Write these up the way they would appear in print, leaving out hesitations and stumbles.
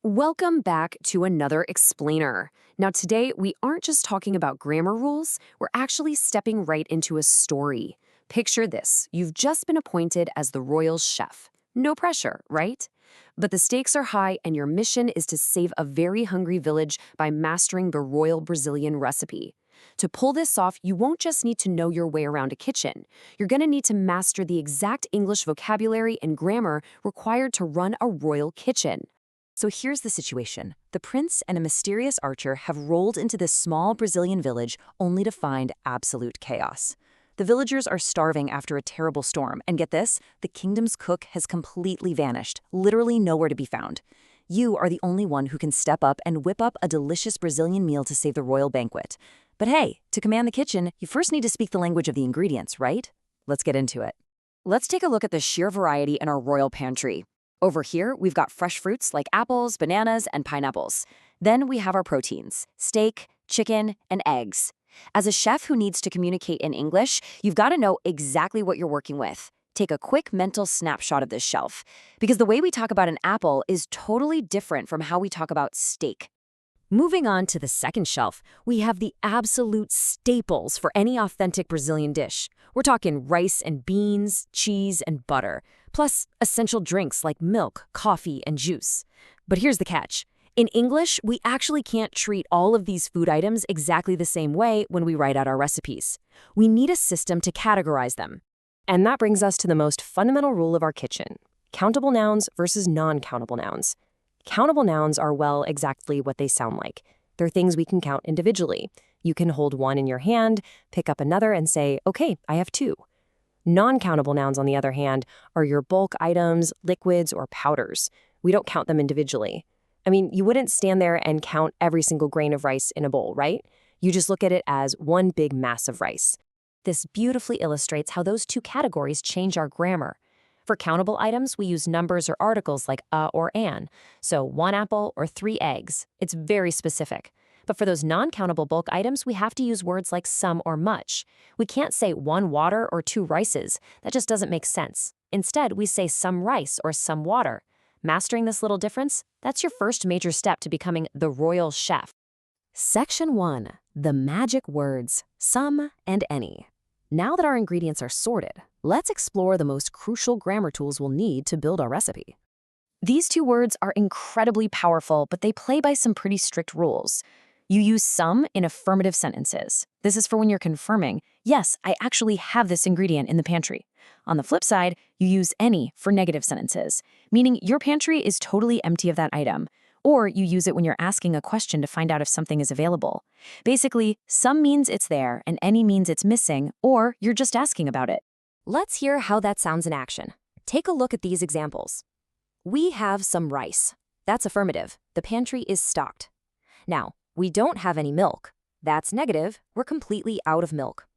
Welcome back to another explainer. Now, today we aren't just talking about grammar rules, we're actually stepping right into a story. Picture this: you've just been appointed as the royal chef. No pressure, right? But the stakes are high, and your mission is to save a very hungry village by mastering the royal Brazilian recipe. To pull this off, you won't just need to know your way around a kitchen. You're going to need to master the exact English vocabulary and grammar required to run a royal kitchen. So here's the situation. The prince and a mysterious archer have rolled into this small Brazilian village only to find absolute chaos. The villagers are starving after a terrible storm, and get this, the kingdom's cook has completely vanished, literally nowhere to be found. You are the only one who can step up and whip up a delicious Brazilian meal to save the royal banquet. But hey, to command the kitchen, you first need to speak the language of the ingredients, right? Let's get into it. Let's take a look at the sheer variety in our royal pantry. Over here, we've got fresh fruits like apples, bananas, and pineapples. Then we have our proteins: steak, chicken, and eggs. As a chef who needs to communicate in English, you've got to know exactly what you're working with. Take a quick mental snapshot of this shelf, because the way we talk about an apple is totally different from how we talk about steak. Moving on to the second shelf, we have the absolute staples for any authentic Brazilian dish. We're talking rice and beans, cheese and butter, plus essential drinks like milk, coffee, and juice. But here's the catch. In English, we actually can't treat all of these food items exactly the same way when we write out our recipes. We need a system to categorize them. And that brings us to the most fundamental rule of our kitchen: countable nouns versus non-countable nouns. Countable nouns are, well, exactly what they sound like. They're things we can count individually. You can hold one in your hand, pick up another, and say, okay, I have two. Non-countable nouns, on the other hand, are your bulk items, liquids, or powders. We don't count them individually. I mean, you wouldn't stand there and count every single grain of rice in a bowl, right? You just look at it as one big mass of rice. This beautifully illustrates how those two categories change our grammar. For countable items, we use numbers or articles like a or an. So 1 apple or 3 eggs. It's very specific. But for those non-countable bulk items, we have to use words like some or much. We can't say 1 water or 2 rices. That just doesn't make sense. Instead, we say some rice or some water. Mastering this little difference, that's your first major step to becoming the royal chef. Section 1. The magic words, some and any. Now that our ingredients are sorted, let's explore the most crucial grammar tools we'll need to build our recipe. These two words are incredibly powerful, but they play by some pretty strict rules. You use some in affirmative sentences. This is for when you're confirming, yes, I actually have this ingredient in the pantry. On the flip side, you use any for negative sentences, meaning your pantry is totally empty of that item. Or you use it when you're asking a question to find out if something is available. Basically, some means it's there and any means it's missing, or you're just asking about it. Let's hear how that sounds in action. Take a look at these examples. We have some rice. That's affirmative. The pantry is stocked. Now, we don't have any milk. That's negative. We're completely out of milk.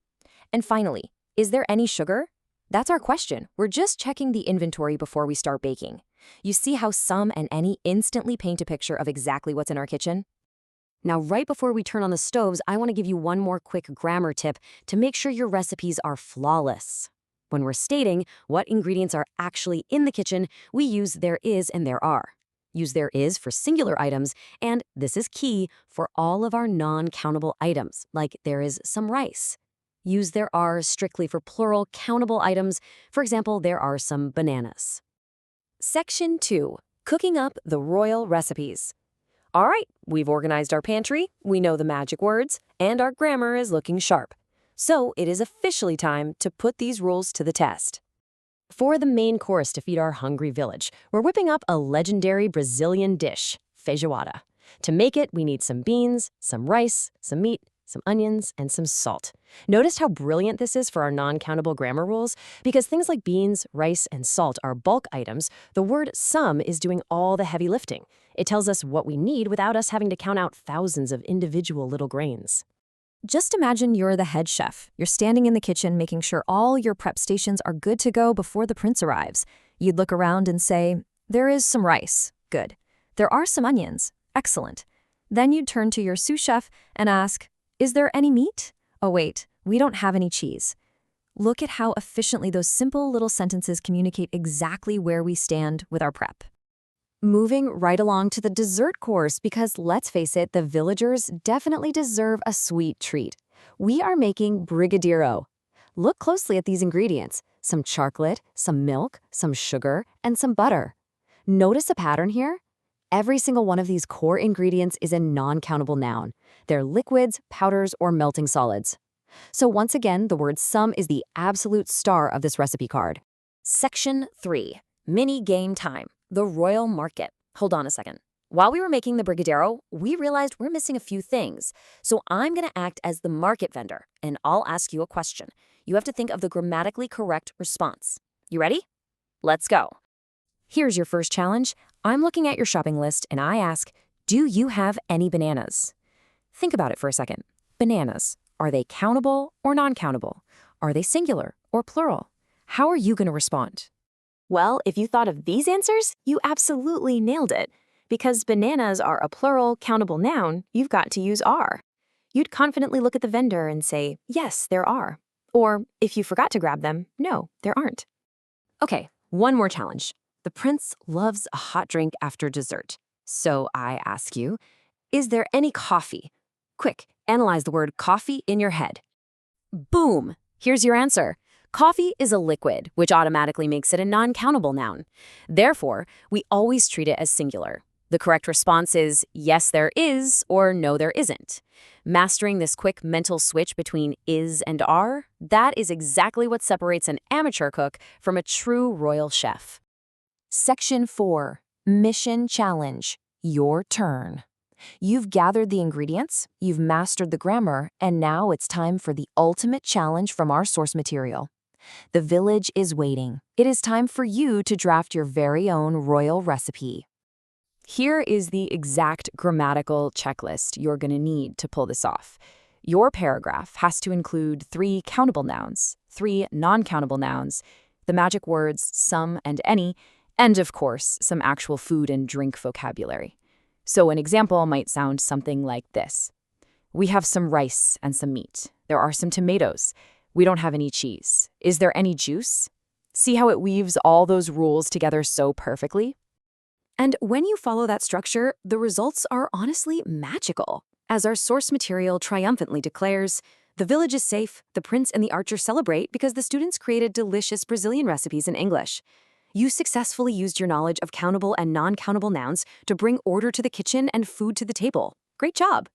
And finally, is there any sugar? That's our question. We're just checking the inventory before we start baking. You see how some and any instantly paint a picture of exactly what's in our kitchen? Now, right before we turn on the stoves, I want to give you one more quick grammar tip to make sure your recipes are flawless. When we're stating what ingredients are actually in the kitchen, we use there is and there are. Use there is for singular items, and this is key for all of our non-countable items, like there is some rice. Use there are strictly for plural countable items. For example, there are some bananas. Section 2. Cooking up the royal recipes. All right, we've organized our pantry, we know the magic words, and our grammar is looking sharp. So it is officially time to put these rules to the test. For the main course to feed our hungry village, we're whipping up a legendary Brazilian dish, feijoada. To make it, we need some beans, some rice, some meat, some onions, and some salt. Notice how brilliant this is for our non-countable grammar rules? Because things like beans, rice, and salt are bulk items, the word some is doing all the heavy lifting. It tells us what we need without us having to count out thousands of individual little grains. Just imagine you're the head chef. You're standing in the kitchen making sure all your prep stations are good to go before the prince arrives. You'd look around and say, there is some rice. Good. There are some onions. Excellent. Then you'd turn to your sous chef and ask, is there any meat? Oh wait, we don't have any cheese. Look at how efficiently those simple little sentences communicate exactly where we stand with our prep. Moving right along to the dessert course because let's face it, the villagers definitely deserve a sweet treat. We are making brigadeiro. Look closely at these ingredients. Some chocolate, some milk, some sugar, and some butter. Notice a pattern here? Every single one of these core ingredients is a non-countable noun. They're liquids, powders, or melting solids. So once again, the word some is the absolute star of this recipe card. Section 3. Mini game time. The Royal Market. Hold on a second. While we were making the brigadeiro, we realized we're missing a few things. So I'm going to act as the market vendor, and I'll ask you a question. You have to think of the grammatically correct response. You ready? Let's go. Here's your first challenge. I'm looking at your shopping list, and I ask, do you have any bananas? Think about it for a second. Bananas. Are they countable or non-countable? Are they singular or plural? How are you going to respond? Well, if you thought of these answers, you absolutely nailed it. Because bananas are a plural, countable noun, you've got to use are. You'd confidently look at the vendor and say, yes, there are. Or, if you forgot to grab them, no, there aren't. Okay, one more challenge. The prince loves a hot drink after dessert. So I ask you, is there any coffee? Quick, analyze the word coffee in your head. Boom! Here's your answer. Coffee is a liquid, which automatically makes it a non-countable noun. Therefore, we always treat it as singular. The correct response is yes, there is, or no, there isn't. Mastering this quick mental switch between is and are, that is exactly what separates an amateur cook from a true royal chef. Section 4. Mission Challenge. Your turn. You've gathered the ingredients, you've mastered the grammar, and now it's time for the ultimate challenge from our source material. The village is waiting. It is time for you to draft your very own royal recipe. Here is the exact grammatical checklist you're going to need to pull this off. Your paragraph has to include 3 countable nouns, 3 non-countable nouns, the magic words some and any, and of course, some actual food and drink vocabulary. So an example might sound something like this. We have some rice and some meat. There are some tomatoes. We don't have any cheese. Is there any juice? See how it weaves all those rules together so perfectly? And when you follow that structure, the results are honestly magical. As our source material triumphantly declares, the village is safe, the prince and the archer celebrate because the students created delicious Brazilian recipes in English. You successfully used your knowledge of countable and non-countable nouns to bring order to the kitchen and food to the table. Great job!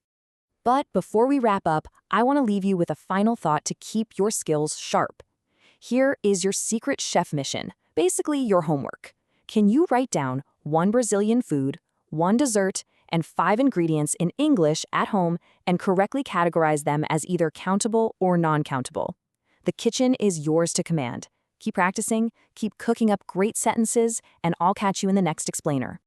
But before we wrap up, I want to leave you with a final thought to keep your skills sharp. Here is your secret chef mission, basically your homework. Can you write down 1 Brazilian food, 1 dessert, and 5 ingredients in English at home and correctly categorize them as either countable or non-countable? The kitchen is yours to command. Keep practicing, keep cooking up great sentences, and I'll catch you in the next explainer.